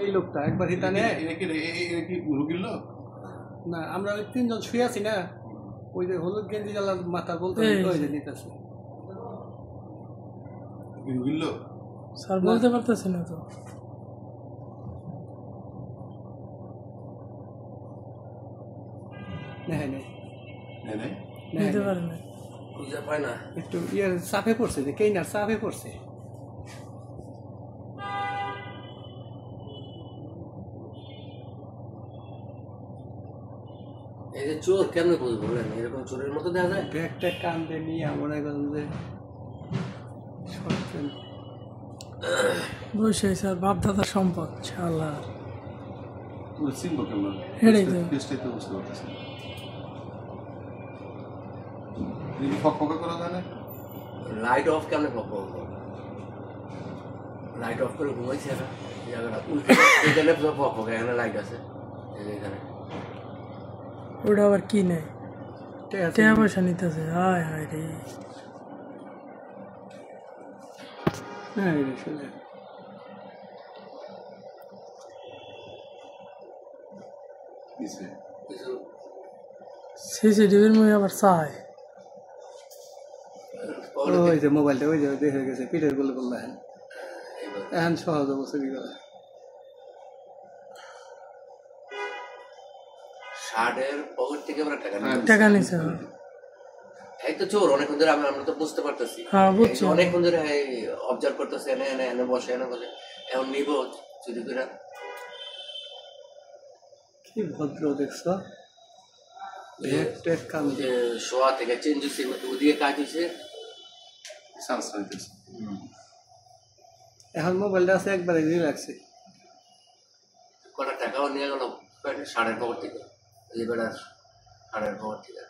এই লোকটা একবার হিতা নেয় কি রুগীর লোক না, আমরা ওই তিনজন শুয়ে আছি না, ওই যে হলুদ গেঞ্জি জ্বালার মাথা বলতে ওই যে নিতেছে রুগীর লোক স্যার বলতে পারতেছি না তো। নিতে পারে না, খুঁজে পায় না, একটু ইয়ে চাপে পড়ছে, যে কেইনার চাপে পড়ছে। এই যে চোর কেমনে বুঝবো বলেন, এরকম চোরের মতো দেখা যায়। ব্যাগটা কান্দে নিয়ে মনে করেন যে বসে স্যার বাপ দাদার সম্পদ শালার। চিনবো কেমন হেঁটেই তো টেস্টাই তো বুঝতে পারতেছি ফকফকা করা যায় না। লাইট অফ কেমনে ফকফকা করে? লাইট অফ করে ঘুমাইছে না, জায়গাটা উল্টে এখানে ফকফকা, এখানে লাইট আছে এখানে। ওটা আবার কি নেই, টাকা পয়সা নিতেছে। হায় হায় রে, হ্যাঁ শুনে সিসিটিভির মধ্যে আবার চায়। ওই যে মোবাইলটা ওই যে দেখে গেছে পিঠের বলে বললো এখন সহজ অবস্থা বিগত শার্টের পকেট থেকে আমরা টাকা নিছে। এই তো চোর অনেকক্ষণ ধরে আমরা তো বুঝতে পারতেছি, হ্যাঁ বুঝছি, অনেকক্ষণ ধরে অবজার্ভ করতেছে, এনে এনে এনে বসে এনে বসে এখন নিব চুরি করে। কি ভদ্র দেখছো, শোয়া থেকে চেঞ্জ হচ্ছে, ওদিকে কাজ হয়েছে। এখন মোবাইলটা আছে একবারে রিল্যাক্সে। কটা টাকাও নিয়ে গেল শার্টের পকেট থেকে, লিবারের শার্টের পকেট থেকে।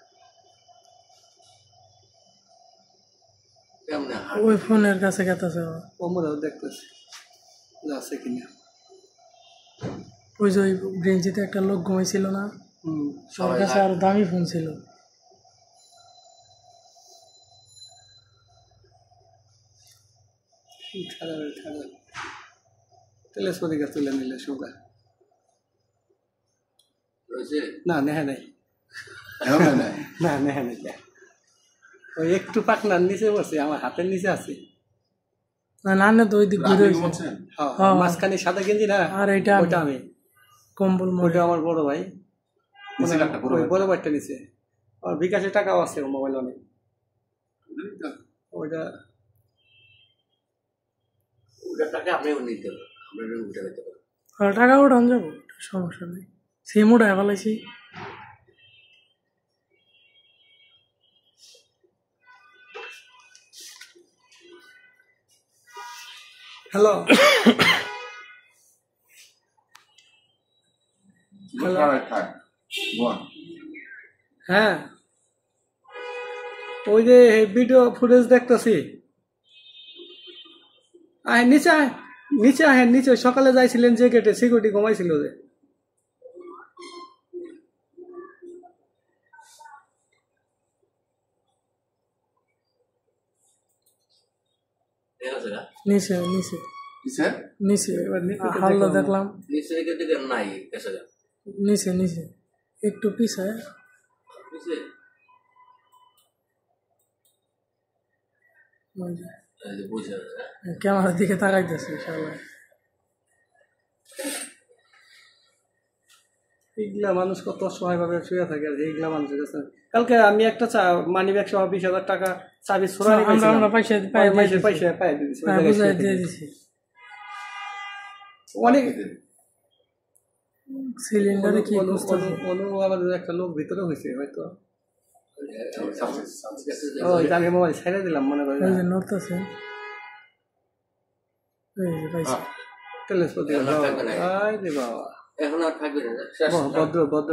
কেমনে ওই ফোনের কাছে গেতেছে, ওমরাও দেখতেছে আছে কিনা। ওই যে ওই ব্রেঞ্চিতে একটা লোক ঘুমাইছিল না, সবার কাছে আরো দামি ফোন ছিল। টেলিস্কোপিক তুলে নিলে সুগা না নেহা নাই, না নেহা নাই, ওই একটু পাকনার নিচে বসে, আমার হাতের নিচে আছে। না না তো ওই দিক ঘুরে মাঝখানে সাদা গেঞ্জি না, আর এটা ওটা আমি কম্বল, ওটা আমার বড় ভাই, বড় ভাইটা নিচে। আর বিকাশে টাকাও আছে মোবাইল অনেক, ওইটা টাকা আপনিও নিতে পারেন, আমরা উঠে নিতে পারেন। টাকা উঠান যাবো, সমস্যা নেই। সিম উঠায় ফেলাইছি। হ্যালো হ্যাঁ, ওই যে ভিডিও ফুটেজ দেখতেছি। আয় নিচে, আয় নিচে, আয় নিচে। সকালে যাইছিলেন যে গেটে, সিকিউরিটি ঘুমাইছিল যে। নিচে নিচে নিচে হাল্লা দেখলাম, নিচে নিচে একটু পিছায়। ক্যামেরার দিকে তাকাইতেছে সবাই। এইগুলা মানুষ কত সহায় ভাবে শুয়ে থাকে, আর এইগুলা মানুষের কাছে। কালকে আমি একটা মানি ব্যাগ সহ 20,000 টাকা চাবি ছোড়ানি দিয়েছি। অনেক সিলিন্ডারে কি আমাদের একটা লোক ভিতরে হয়েছে হয়তো, আমি মোবাইল ছেড়ে দিলাম মনে করি নড়তেছে। এখন আর থাকবে না, ভদ্র ভদ্র